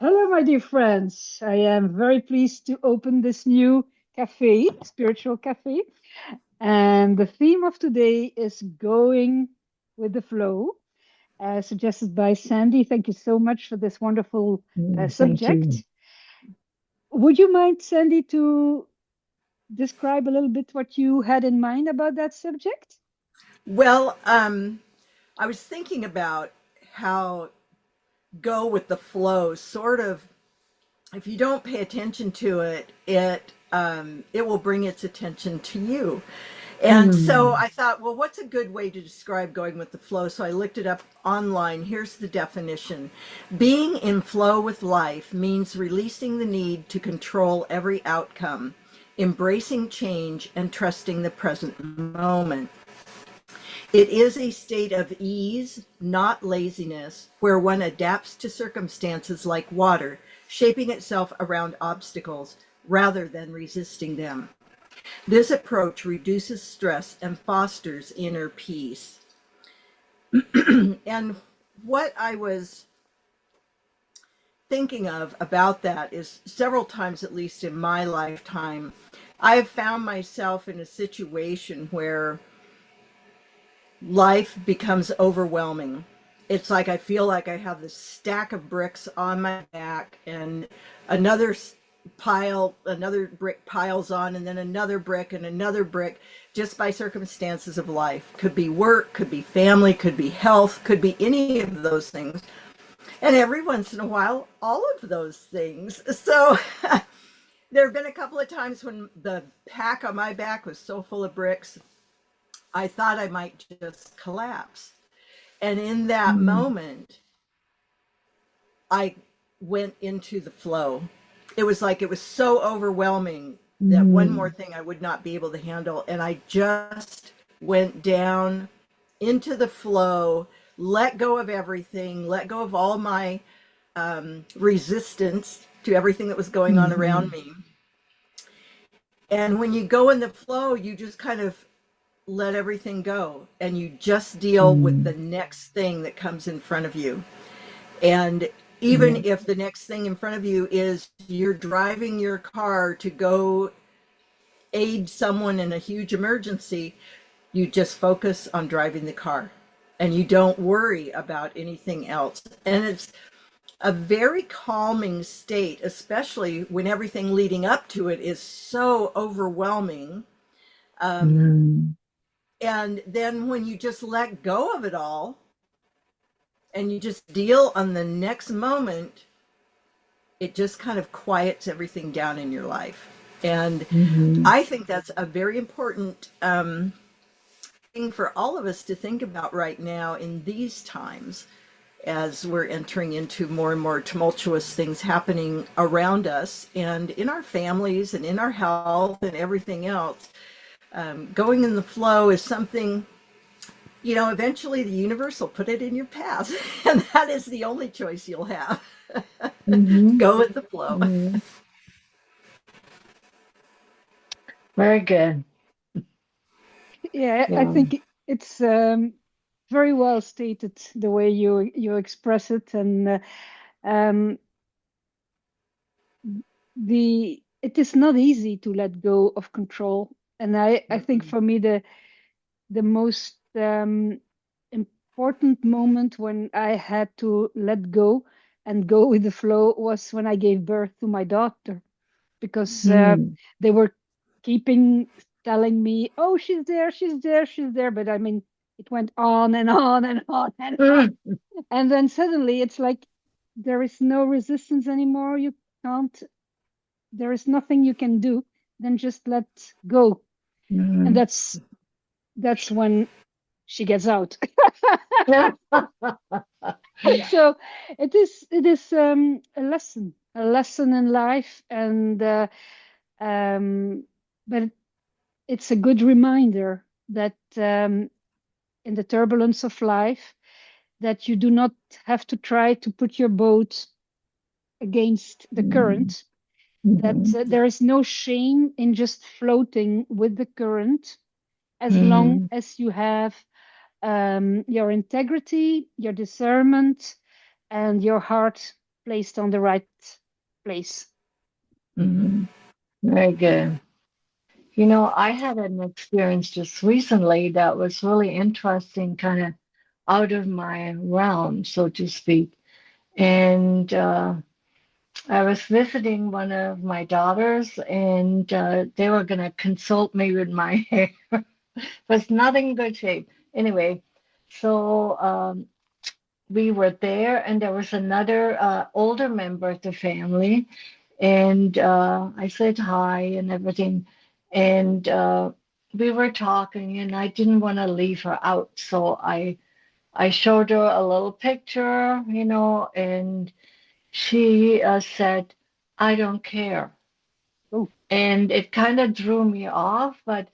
Hello, my dear friends. I am very pleased to open this new cafe, spiritual cafe. And the theme of today is going with the flow, suggested by Sandy. Thank you so much for this wonderful Thank you. subject. Would you mind, Sandy, to describe a little bit what you had in mind about that subject? Well, I was thinking about how go with the flow sort of, if you don't pay attention to it, it will bring its attention to you. And so Mm, I thought, well, what's a good way to describe going with the flow? So I looked it up online. Here's the definition. Being in flow with life means releasing the need to control every outcome, embracing change, and trusting the present moment. It is a state of ease, not laziness, where one adapts to circumstances like water, shaping itself around obstacles rather than resisting them. This approach reduces stress and fosters inner peace. And what I was thinking of about that is several times, at least in my lifetime, I have found myself in a situation where life becomes overwhelming. It's like I feel like I have this stack of bricks on my back, and another another brick piles on, and then another brick and another brick, just by circumstances of life. Could be work, could be family, could be health, could be any of those things. And every once in a while, all of those things. So there have been a couple of times when the pack on my back was so full of bricks I thought I might just collapse. And in that mm, moment, I went into the flow. It was like it was so overwhelming that one more mm, thing I would not be able to handle. And I just went down into the flow, let go of everything, let go of all my resistance to everything that was going on around mhm, me. And when you go in the flow, you just kind of let everything go and you just deal with the mm, next thing that comes in front of you. And even yeah, if the next thing in front of you is you're driving your car to go aid someone in a huge emergency, you just focus on driving the car and you don't worry about anything else. And it's a very calming state, especially when everything leading up to it is so overwhelming. Um, mm, and then when you just let go of it all and you just deal on the next moment, it just kind of quiets everything down in your life. And mhm, I think that's a very important thing for all of us to think about right now in these times as we're entering into more and more tumultuous things happening around us and in our families and in our health and everything else. Going in the flow is something, eventually the universe will put it in your path, and that is the only choice you'll have. mhm, Go with the flow. mhm. Very good. Yeah, I Yeah. think it's very well stated the way you express it, and um, it is not easy to let go of control. And I think Mm-mm. for me the most important moment when I had to let go and go with the flow was when I gave birth to my daughter, because Mm, they were keeping telling me, "Oh, she's there, she's there, she's there," but I mean, it went on and on and on and on, mm, and then suddenly it's like there is no resistance anymore. You can't. There is nothing you can do. Then just let go, and mm. that's when she gets out. Yeah. So it is a lesson in life, and um, but it's a good reminder that in the turbulence of life, that you do not have to try to put your boat against the Mm, current. That mhm, there is no shame in just floating with the current, as long mhm, as you have your integrity, your discernment, and your heart. placed on the right place. Mhm. Very good. You know, I had an experience just recently that was really interesting, kind of out of my realm, so to speak. And I was visiting one of my daughters, and they were going to consult me with my hair. Was not in good shape. Anyway, so we were there, and there was another older member of the family, and I said hi and everything, and we were talking, and I didn't want to leave her out, so I showed her a little picture, you know, and she said, "I don't care," Oh, and it kind of drew me off, but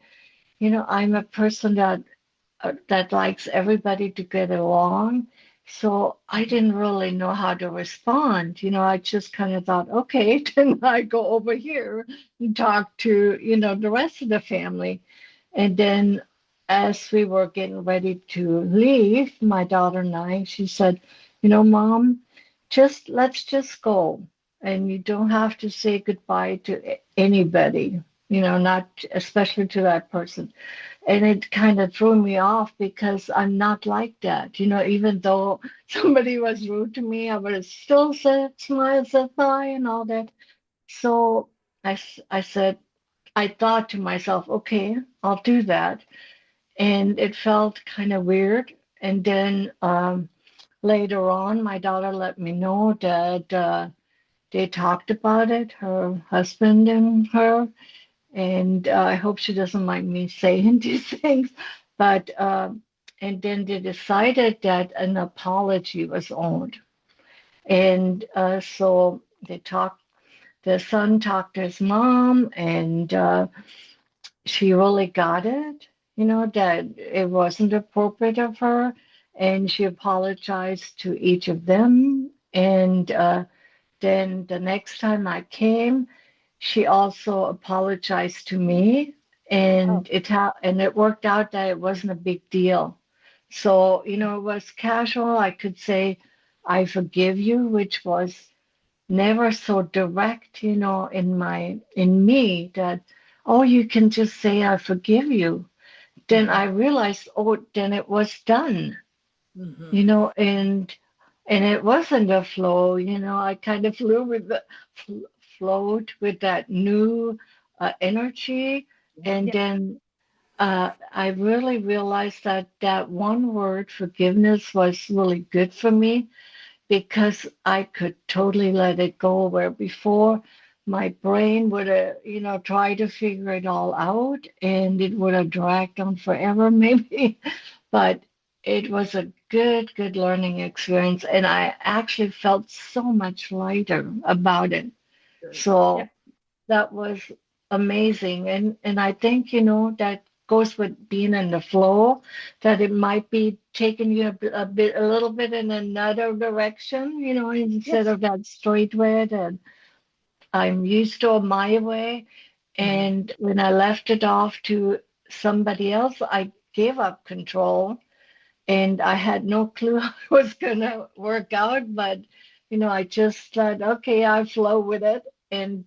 you know, I'm a person that likes everybody to get along. So I didn't really know how to respond. You know, I just kind of thought, okay, then I go over here and talk to, you know, the rest of the family. And then as we were getting ready to leave, my daughter and I, she said, you know, Mom, just let's just go. And you don't have to say goodbye to anybody, you know, not especially to that person. And it kind of threw me off because I'm not like that. You know, even though somebody was rude to me, I would have still said, smile, said bye, and all that. So I said, I thought to myself, okay, I'll do that. And it felt kind of weird. And then later on, my daughter let me know that they talked about it, her husband and her, and I hope she doesn't mind me saying these things. But and then they decided that an apology was owed, and so they talked. The son talked to his mom, and she really got it. You know that it wasn't appropriate of her, and she apologized to each of them. And then the next time I came, she also apologized to me, wow. and it worked out that it wasn't a big deal. So, you know, it was casual. I could say, I forgive you, which was never so direct, you know, in me that, oh, you can just say, I forgive you. Then Mm-hmm. I realized, oh, then it was done, Mm-hmm. you know, and it wasn't a flow, you know. I kind of fl- flowed with that new energy, and Yeah. then I really realized that that one word, forgiveness, was really good for me because I could totally let it go. Where before my brain would have, you know, tried to figure it all out, and it would have dragged on forever, maybe. But it was a good learning experience, and I actually felt so much lighter about it. Good. Yeah. So that was amazing, and I think, you know, that goes with being in the flow, that it might be taking you a little bit in another direction, you know, instead Yes. of that straight way that I'm used to, my way. Mm-hmm. And when I left it off to somebody else, I gave up control, and I had no clue how it was gonna work out. But you know, I just thought, okay, I flow with it, and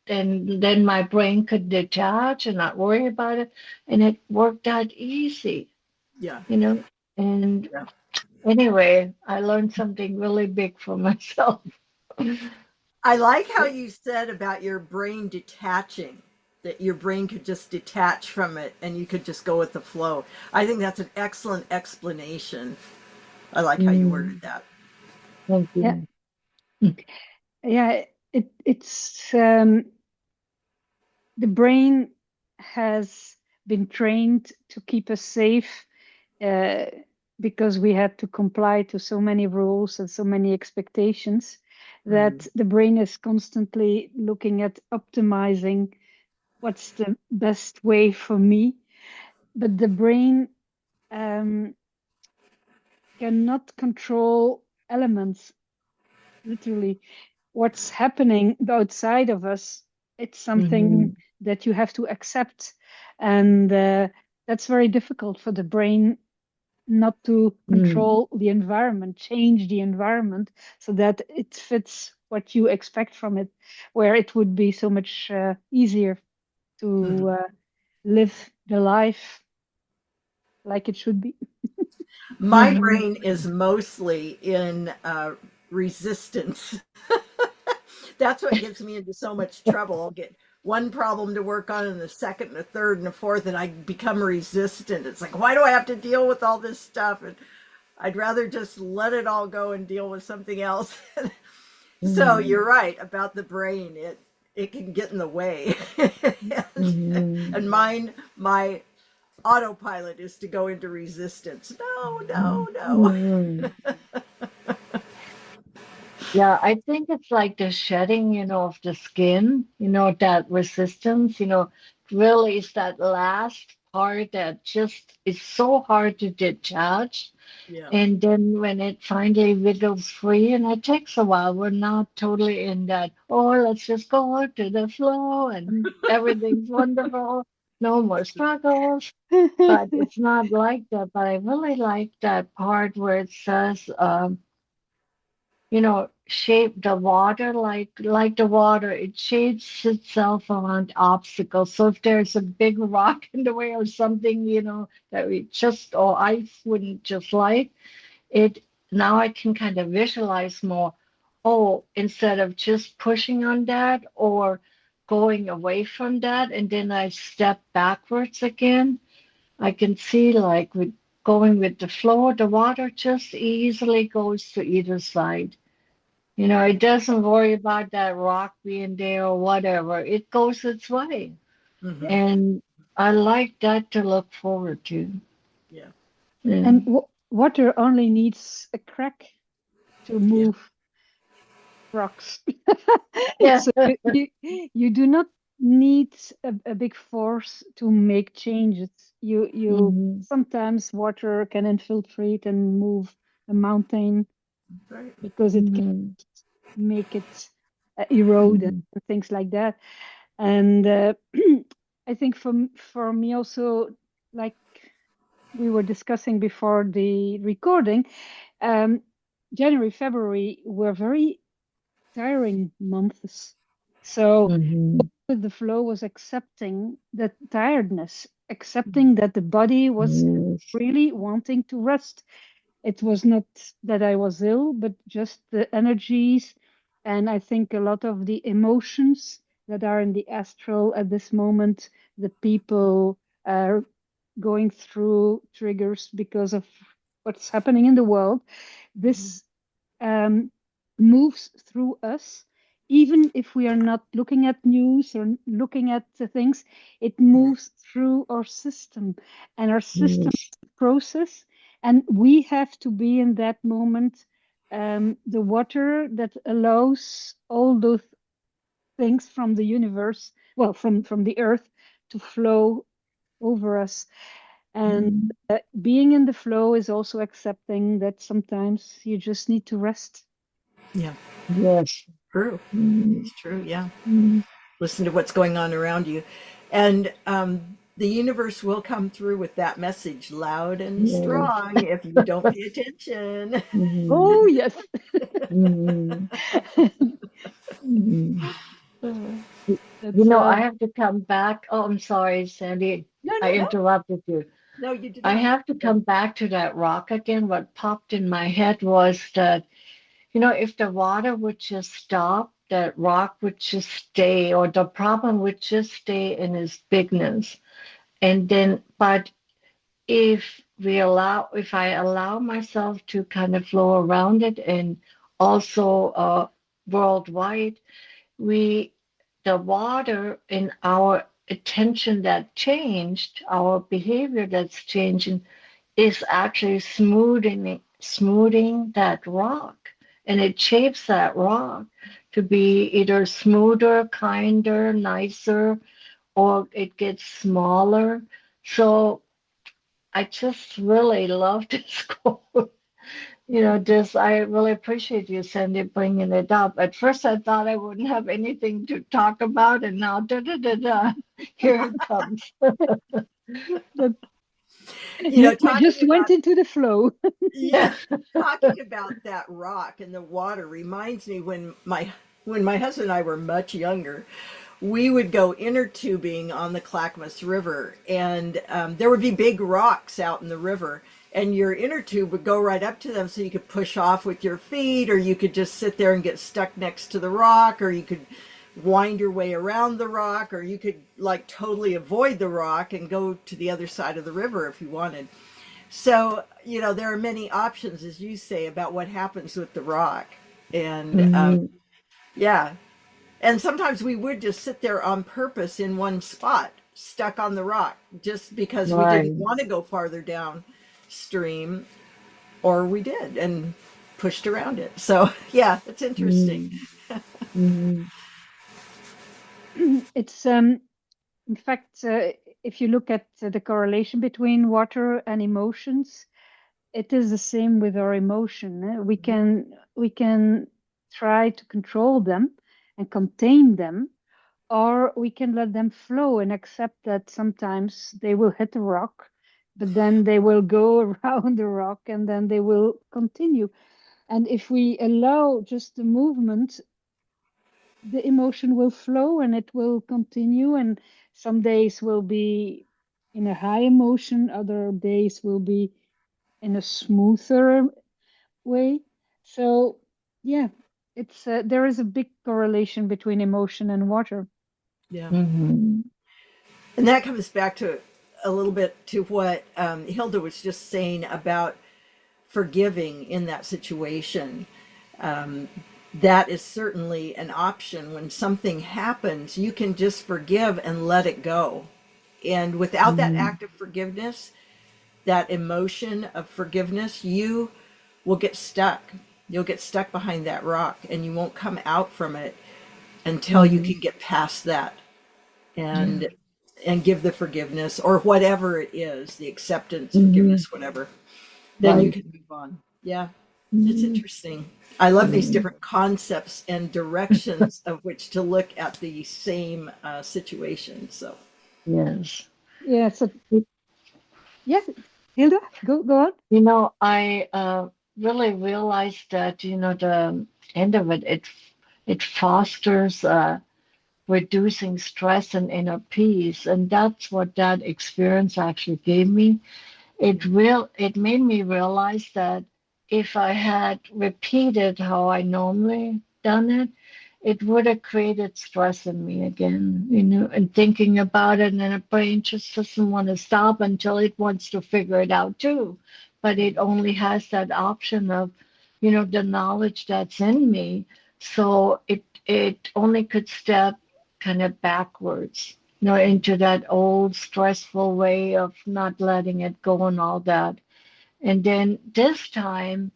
then my brain could detach and not worry about it, and it worked out easy, Yeah. you know. And Yeah. anyway, I learned something really big for myself. I like how you said about your brain detaching, that your brain could just detach from it and you could just go with the flow. I think that's an excellent explanation. I like how you worded Mm, that. thank Yeah. you. Yeah. It's the brain has been trained to keep us safe uh, because we had to comply to so many rules and so many expectations Mm-hmm. that the brain is constantly looking at optimizing what's the best way for me. But the brain um, cannot control elements, literally. What's happening outside of us, it's something Hmm. that you have to accept. And that's very difficult for the brain not to Mm, control the environment, change the environment so that it fits what you expect from it, where it would be so much easier to Mhm. live the life like it should be. My mhm, brain is mostly in resistance. That's what gets me into so much trouble. I'll get one problem to work on, and the second, and the third, and the fourth, and I become resistant. It's like, why do I have to deal with all this stuff? And I'd rather just let it all go and deal with something else. So mhm, you're right about the brain. It can get in the way. mhm, And mine, my autopilot is to go into resistance. No, no, no. mhm. Yeah, I think it's like the shedding, of the skin, that resistance, really is that last part that just is so hard to detach. Yeah. And then when it finally wiggles free, and it takes a while, we're not totally in that, oh, let's just go to the flow and everything's wonderful, no more struggles. But it's not like that. But I really like that part where it says, shape the water like the water. It shapes itself around obstacles. So if there's a big rock in the way or something, that we just or ice wouldn't just like it. Now I can kind of visualize more. Oh, instead of just pushing on that or going away from that, and then I step backwards again. I can see like with going with the flow, the water just easily goes to either side. It doesn't worry about that rock being there or whatever. It goes its way. Hmm. And I like that to look forward to. Yeah. And Mm. water only needs a crack to Yeah. move rocks. Yeah. So you do not need a big force to make changes. You Mhm. sometimes water can infiltrate and move a mountain Right. because it can Mhm. make it erode and Mhm. things like that. And I think for me also, like we were discussing before the recording, um, January, February were very tiring months. So Mhm. the flow was accepting that tiredness, accepting that the body was Yes. really wanting to rest. It was not that I was ill, but just the energies. And I think a lot of the emotions that are in the astral at this moment, the people are going through triggers because of what's happening in the world. This um, moves through us, even if we are not looking at news or looking at the things, it moves through our system and our system Yes. process. And we have to be in that moment, the water that allows all those things from the universe, well, from the earth to flow over us. And Mhm. being in the flow is also accepting that sometimes you just need to rest. Yeah. Yes. True. Mhm. It's true. Yeah. Mhm. Listen to what's going on around you. And the universe will come through with that message loud and Yes. strong if you don't pay attention. Mhm. Oh, yes. Mhm. Mhm. That's I have to come back. Oh, I'm sorry, Sandy. no, I no, No, interrupted you. no, you did I not. have to come back to that rock again. What popped in my head was that, if the water would just stop, that rock would just stay, or the problem would just stay in its bigness. And then, but if I allow myself to kind of flow around it, and also worldwide, we the water in our attention that changed, our behavior that's changing, is actually smoothing that rock, and it shapes that rock to be either smoother, kinder, nicer, or it gets smaller. So I just really love this quote. Just I really appreciate you, Sandy, bringing it up. At first, I thought I wouldn't have anything to talk about, and now, da da da da, here it comes. that You Talking just went about, into the flow. yeah, talking about that rock and the water reminds me when my husband and I were much younger, we would go inner tubing on the Clackamas River, and there would be big rocks out in the river, and your inner tube would go right up to them, so you could push off with your feet, or you could just sit there and get stuck next to the rock, or you could wind your way around the rock, or you could like totally avoid the rock and go to the other side of the river if you wanted. So, there are many options, as you say, about what happens with the rock. And Mhm. yeah, and sometimes we would just sit there on purpose in one spot, stuck on the rock, just because we didn't Right. want to go farther downstream, or we did and pushed around it. So, yeah, it's interesting. Mhm. Mhm. It's in fact, if you look at the correlation between water and emotions, it is the same with our emotion. We can try to control them and contain them, or we can let them flow and accept that sometimes they will hit a rock, but then they will go around the rock and then they will continue. And if we allow just the movement, the emotion will flow and it will continue. And some days will be in a high emotion, other days will be in a smoother way. So, yeah, it's there is a big correlation between emotion and water. Yeah. Mhm. And that comes back to a little bit to what Hilda was just saying about forgiving in that situation. Um, that is certainly an option. When something happens, you can just forgive and let it go. And without that Mhm. act of forgiveness, that emotion of forgiveness, you will get stuck. You'll get stuck behind that rock and you won't come out from it until you Mhm. can get past that Yeah. and give the forgiveness or whatever it is, the acceptance, Mhm. forgiveness, whatever. Then you Right. can move on. Yeah, it's Mhm. interesting. I love these Mhm. different concepts and directions of which to look at the same situation. So, Yes. Yeah, so yeah, Hilda, go on. I really realized that, the end of it, it fosters reducing stress and inner peace. And that's what that experience actually gave me. It made me realize that if I had repeated how I normally done it, it would have created stress in me again, and thinking about it, and the brain just doesn't want to stop until it wants to figure it out too. But it only has that option of, the knowledge that's in me. So it only could step kind of backwards, into that old stressful way of not letting it go and all that. And then this time,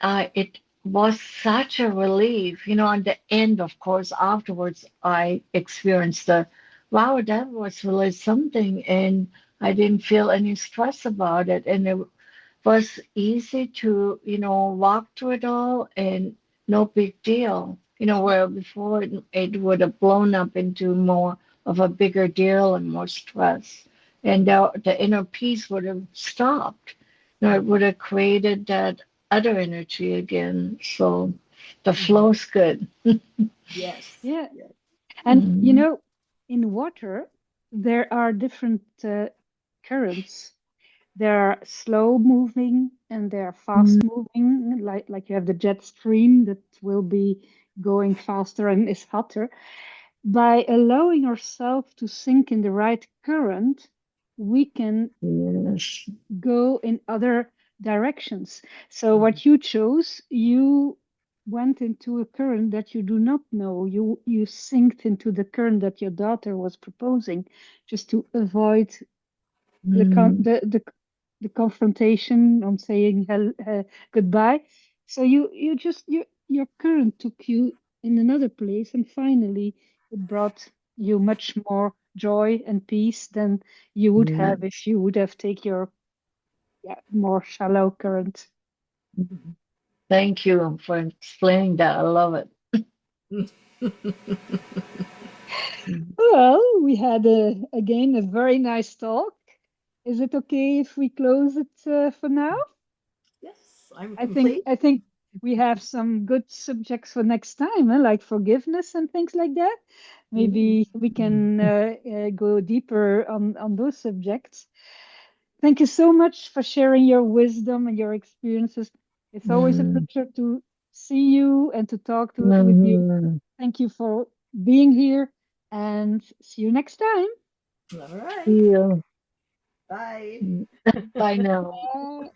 it was such a relief. On the end, of course, afterwards, I experienced wow, that was really something. And I didn't feel any stress about it. And it was easy to, walk through it all and no big deal. Where before it would have blown up into more of a bigger deal and more stress. And the inner peace would have stopped. It would have created that other energy again. So the mhm. flow's good. Yes, Yeah, yes. and in water, there are different currents. There are slow moving and they are fast moving, like you have the jet stream that will be going faster and is hotter. By allowing ourselves to sink in the right current, we can Yes. go in other directions. So Mhm. what you chose, you went into a current that you do not know. You synced into the current that your daughter was proposing, just to avoid the con Mm, the confrontation on saying goodbye. So you just your current took you in another place, and finally it brought you much more joy and peace than you would have yes. if you would have taken your, yeah, more shallow current. Mhm. Thank you for explaining that. I love it. Well, we had again a very nice talk. is it okay if we close it for now? Yes, I'm I think complete. I think we have some good subjects for next time, like forgiveness and things like that. Mm. Maybe we can go deeper on those subjects. Thank you so much for sharing your wisdom and your experiences. It's always a Mm. pleasure to see you and to talk with you. Mhm. Thank you for being here and see you next time. All right. See you. Bye. Mm. Bye now. Bye.